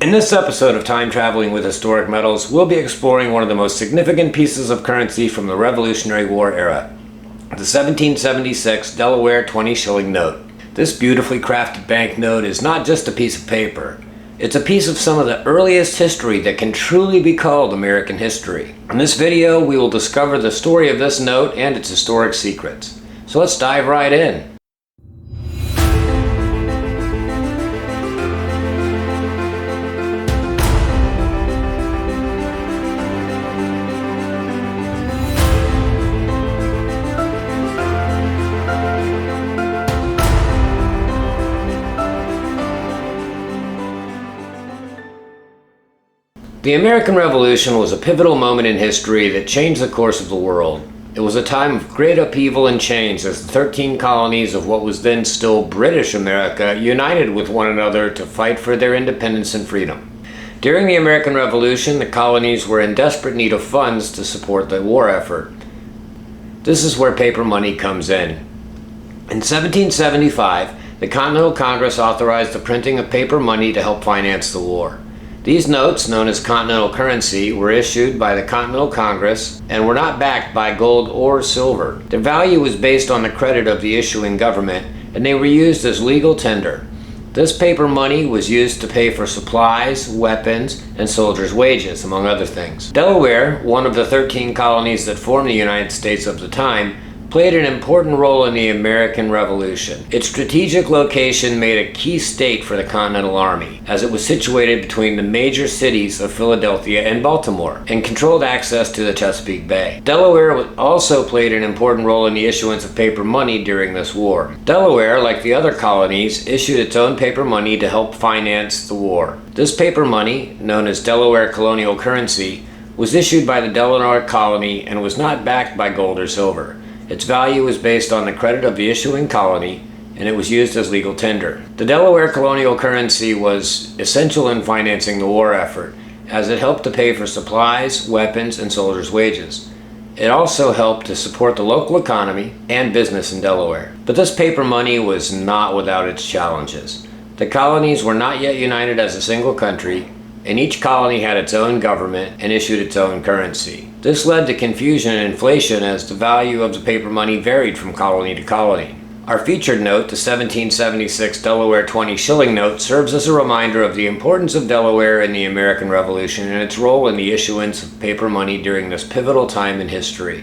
In this episode of Time Traveling with Historic Metals, we'll be exploring one of the most significant pieces of currency from the Revolutionary War era, the 1776 Delaware 20 shilling note. This beautifully crafted banknote is not just a piece of paper. It's a piece of some of the earliest history that can truly be called American history. In this video, we will discover the story of this note and its historic secrets. So let's dive right in. The American Revolution was a pivotal moment in history that changed the course of the world. It was a time of great upheaval and change as the 13 colonies of what was then still British America united with one another to fight for their independence and freedom. During the American Revolution, the colonies were in desperate need of funds to support the war effort. This is where paper money comes in. In 1775, the Continental Congress authorized the printing of paper money to help finance the war. These notes, known as Continental currency, were issued by the Continental Congress and were not backed by gold or silver. Their value was based on the credit of the issuing government, and they were used as legal tender. This paper money was used to pay for supplies, weapons, and soldiers' wages, among other things. Delaware, one of the 13 colonies that formed the United States of the time, played an important role in the American Revolution. Its strategic location made a key state for the Continental Army, as it was situated between the major cities of Philadelphia and Baltimore, and controlled access to the Chesapeake Bay. Delaware also played an important role in the issuance of paper money during this war. Delaware, like the other colonies, issued its own paper money to help finance the war. This paper money, known as Delaware Colonial Currency, was issued by the Delaware colony and was not backed by gold or silver. Its value was based on the credit of the issuing colony, and it was used as legal tender. The Delaware colonial currency was essential in financing the war effort, as it helped to pay for supplies, weapons, and soldiers' wages. It also helped to support the local economy and business in Delaware. But this paper money was not without its challenges. The colonies were not yet united as a single country, and each colony had its own government and issued its own currency. This led to confusion and inflation as the value of the paper money varied from colony to colony. Our featured note, the 1776 Delaware 20 shilling note, serves as a reminder of the importance of Delaware in the American Revolution and its role in the issuance of paper money during this pivotal time in history.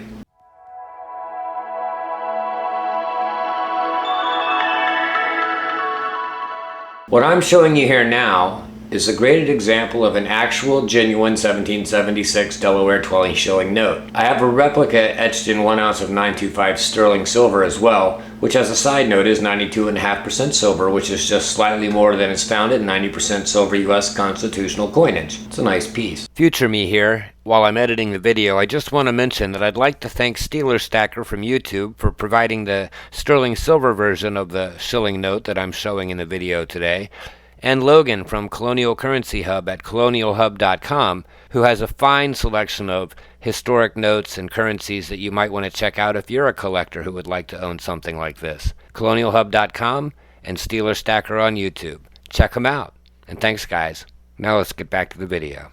What I'm showing you here now is a graded example of an actual, genuine 1776 Delaware 20 shilling note. I have a replica etched in 1 ounce of 925 sterling silver as well, which as a side note is 92.5% silver, which is just slightly more than is found in 90% silver US constitutional coinage. It's a nice piece. Future me here. While I'm editing the video, I just want to mention that I'd like to thank Steeler Stacker from YouTube for providing the sterling silver version of the shilling note that I'm showing in the video today, and Logan from Colonial Currency Hub at colonialhub.com, who has a fine selection of historic notes and currencies that you might want to check out if you're a collector who would like to own something like this. colonialhub.com and Steeler Stacker on YouTube. Check them out. And thanks, guys. Now let's get back to the video.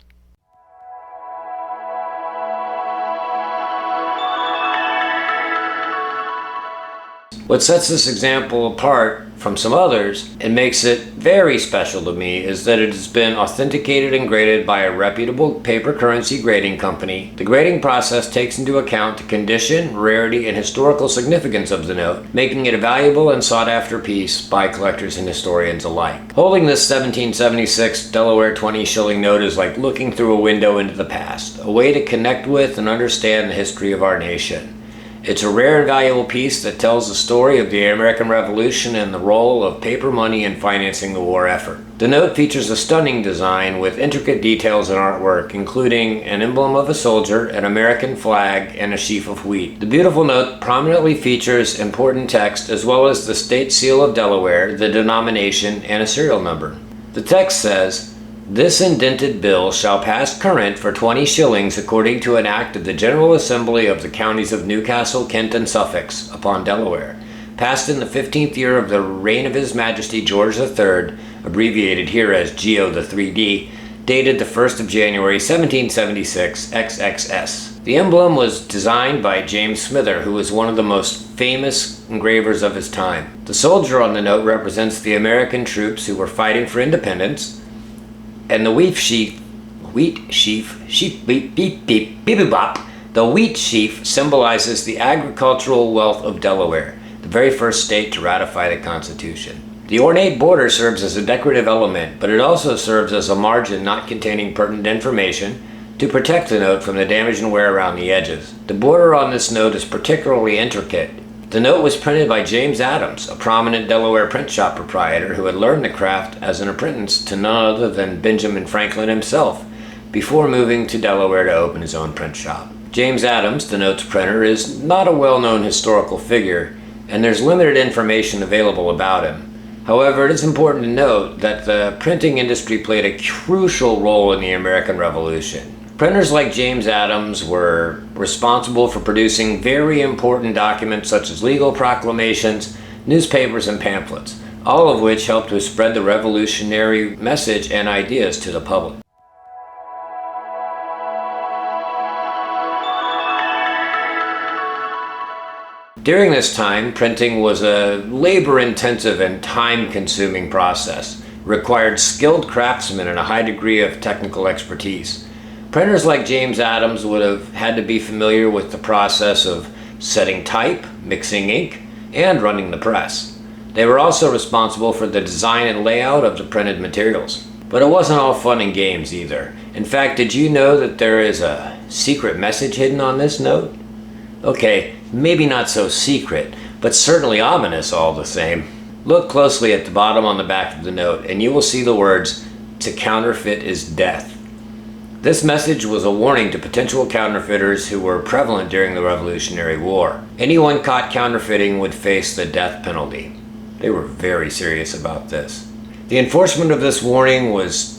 What sets this example apart from some others and makes it very special to me is that it has been authenticated and graded by a reputable paper currency grading company. The grading process takes into account the condition, rarity, and historical significance of the note, making it a valuable and sought-after piece by collectors and historians alike. Holding this 1776 Delaware 20 shilling note is like looking through a window into the past, a way to connect with and understand the history of our nation. It's a rare and valuable piece that tells the story of the American Revolution and the role of paper money in financing the war effort. The note features a stunning design with intricate details and artwork, including an emblem of a soldier, an American flag, and a sheaf of wheat. The beautiful note prominently features important text as well as the state seal of Delaware, the denomination, and a serial number. The text says, "This indented bill shall pass current for 20 shillings according to an act of the General Assembly of the counties of Newcastle, Kent, and Suffolk upon Delaware, passed in the 15th year of the reign of His Majesty George III, abbreviated here as Geo the 3D, dated the 1st of January 1776 XXS. The emblem was designed by James Smither, who was one of the most famous engravers of his time. The soldier on the note represents the American troops who were fighting for independence, and the wheat sheaf symbolizes the agricultural wealth of Delaware, the very first state to ratify the Constitution. The ornate border serves as a decorative element, but it also serves as a margin not containing pertinent information to protect the note from the damage and wear around the edges. The border on this note is particularly intricate. The note was printed by James Adams, a prominent Delaware print shop proprietor who had learned the craft as an apprentice to none other than Benjamin Franklin himself, before moving to Delaware to open his own print shop. James Adams, the note's printer, is not a well-known historical figure, and there's limited information available about him. However, it is important to note that the printing industry played a crucial role in the American Revolution. Printers like James Adams were responsible for producing very important documents such as legal proclamations, newspapers, and pamphlets, all of which helped to spread the revolutionary message and ideas to the public. During this time, printing was a labor-intensive and time-consuming process, required skilled craftsmen and a high degree of technical expertise. Printers like James Adams would have had to be familiar with the process of setting type, mixing ink, and running the press. They were also responsible for the design and layout of the printed materials. But it wasn't all fun and games either. In fact, did you know that there is a secret message hidden on this note? Okay, maybe not so secret, but certainly ominous all the same. Look closely at the bottom on the back of the note, and you will see the words, "To counterfeit is death." This message was a warning to potential counterfeiters who were prevalent during the Revolutionary War. Anyone caught counterfeiting would face the death penalty. They were very serious about this. The enforcement of this warning was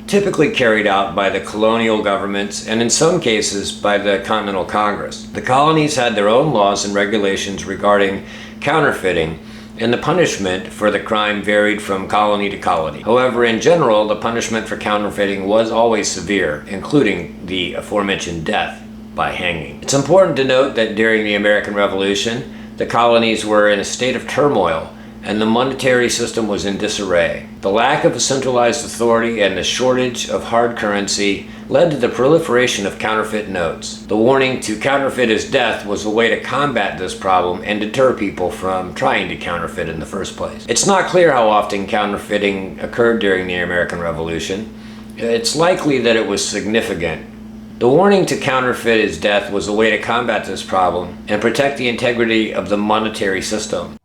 typically carried out by the colonial governments and in some cases by the Continental Congress. The colonies had their own laws and regulations regarding counterfeiting, and the punishment for the crime varied from colony to colony. However, in general, the punishment for counterfeiting was always severe, including the aforementioned death by hanging. It's important to note that during the American Revolution, the colonies were in a state of turmoil, and the monetary system was in disarray. The lack of a centralized authority and the shortage of hard currency led to the proliferation of counterfeit notes. The warning "to counterfeit is death" was a way to combat this problem and deter people from trying to counterfeit in the first place. It's not clear how often counterfeiting occurred during the American Revolution. It's likely that it was significant. The warning "to counterfeit is death" was a way to combat this problem and protect the integrity of the monetary system.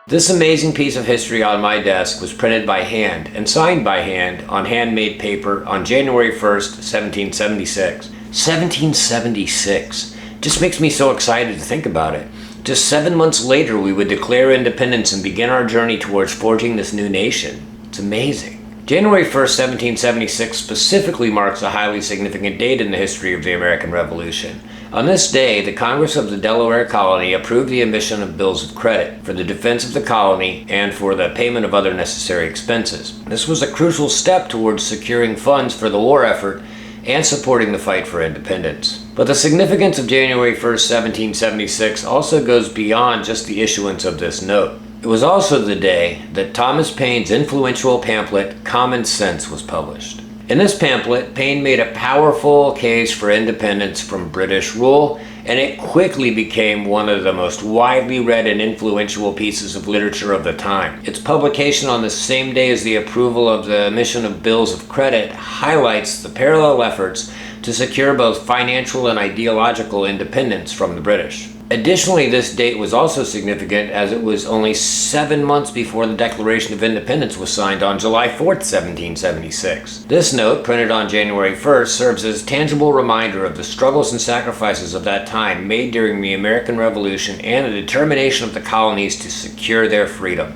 This amazing piece of history on my desk was printed by hand and signed by hand on handmade paper on January 1st, 1776. 1776. Just makes me so excited to think about it. Just 7 months later, we would declare independence and begin our journey towards forging this new nation. It's amazing. January 1st, 1776 specifically marks a highly significant date in the history of the American Revolution. On this day, the Congress of the Delaware colony approved the emission of bills of credit for the defense of the colony and for the payment of other necessary expenses. This was a crucial step towards securing funds for the war effort and supporting the fight for independence. But the significance of January 1st, 1776 also goes beyond just the issuance of this note. It was also the day that Thomas Paine's influential pamphlet, Common Sense, was published. In this pamphlet, Paine made a powerful case for independence from British rule, and it quickly became one of the most widely read and influential pieces of literature of the time. Its publication on the same day as the approval of the emission of bills of credit highlights the parallel efforts to secure both financial and ideological independence from the British. Additionally, this date was also significant as it was only 7 months before the Declaration of Independence was signed on July 4th, 1776. This note, printed on January 1st, serves as a tangible reminder of the struggles and sacrifices of that time made during the American Revolution and the determination of the colonies to secure their freedom.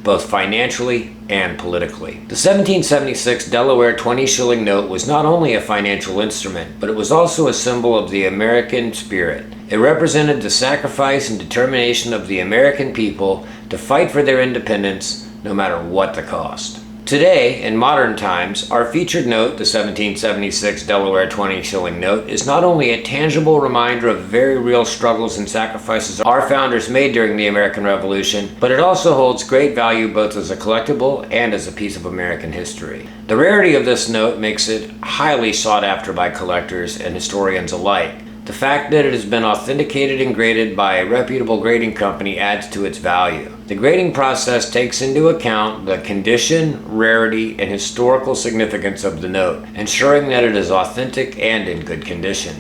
both financially and politically. The 1776 Delaware 20 shilling note was not only a financial instrument, but it was also a symbol of the American spirit. It represented the sacrifice and determination of the American people to fight for their independence, no matter what the cost. Today, in modern times, our featured note, the 1776 Delaware 20 shilling note, is not only a tangible reminder of very real struggles and sacrifices our founders made during the American Revolution, but it also holds great value both as a collectible and as a piece of American history. The rarity of this note makes it highly sought after by collectors and historians alike. The fact that it has been authenticated and graded by a reputable grading company adds to its value. The grading process takes into account the condition, rarity, and historical significance of the note, ensuring that it is authentic and in good condition.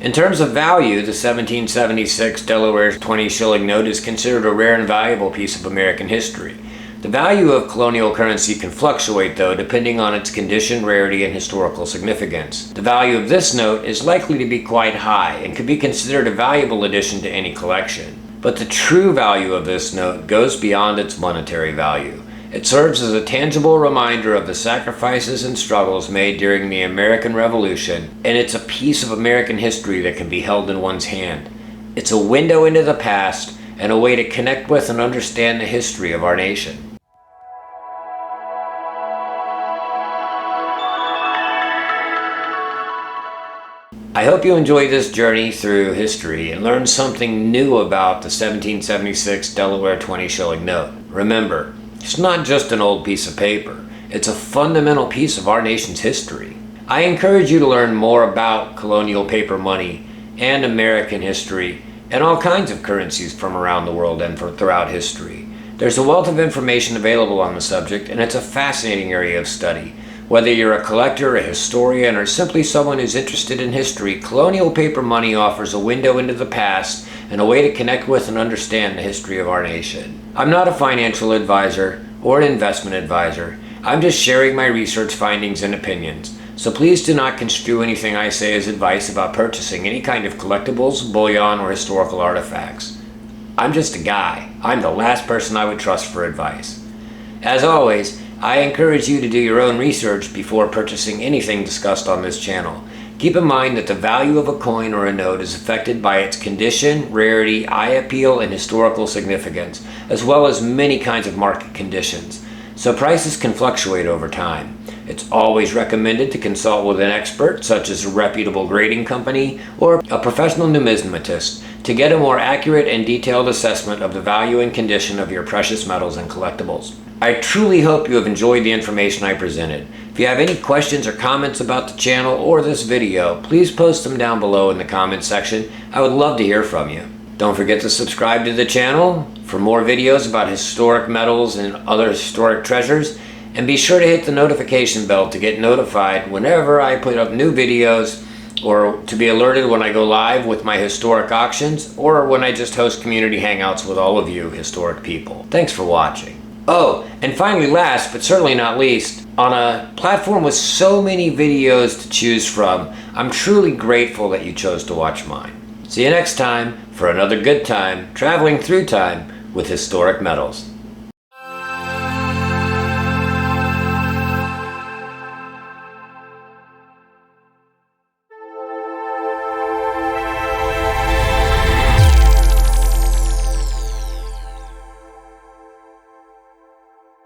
In terms of value, the 1776 Delaware 20 shilling note is considered a rare and valuable piece of American history. The value of colonial currency can fluctuate, though, depending on its condition, rarity, and historical significance. The value of this note is likely to be quite high and could be considered a valuable addition to any collection. But the true value of this note goes beyond its monetary value. It serves as a tangible reminder of the sacrifices and struggles made during the American Revolution, and it's a piece of American history that can be held in one's hand. It's a window into the past and a way to connect with and understand the history of our nation. I hope you enjoyed this journey through history and learned something new about the 1776 Delaware 20 shilling note. Remember, it's not just an old piece of paper. It's a fundamental piece of our nation's history. I encourage you to learn more about colonial paper money and American history and all kinds of currencies from around the world and throughout history. There's a wealth of information available on the subject, and it's a fascinating area of study. Whether you're a collector, a historian, or simply someone who's interested in history, colonial paper money offers a window into the past and a way to connect with and understand the history of our nation. I'm not a financial advisor or an investment advisor. I'm just sharing my research findings and opinions. So please do not construe anything I say as advice about purchasing any kind of collectibles, bullion, or historical artifacts. I'm just a guy. I'm the last person I would trust for advice. As always, I encourage you to do your own research before purchasing anything discussed on this channel. Keep in mind that the value of a coin or a note is affected by its condition, rarity, eye appeal, and historical significance, as well as many kinds of market conditions. So prices can fluctuate over time. It's always recommended to consult with an expert, such as a reputable grading company or a professional numismatist, to get a more accurate and detailed assessment of the value and condition of your precious metals and collectibles. I truly hope you have enjoyed the information I presented. If you have any questions or comments about the channel or this video, please post them down below in the comments section. I would love to hear from you. Don't forget to subscribe to the channel for more videos about historic metals and other historic treasures, and be sure to hit the notification bell to get notified whenever I put up new videos, or to be alerted when I go live with my historic auctions, or when I just host community hangouts with all of you historic people. Thanks for watching. Oh, and finally, last but certainly not least, on a platform with so many videos to choose from, I'm truly grateful that you chose to watch mine. See you next time for another good time traveling through time with Historic Metals.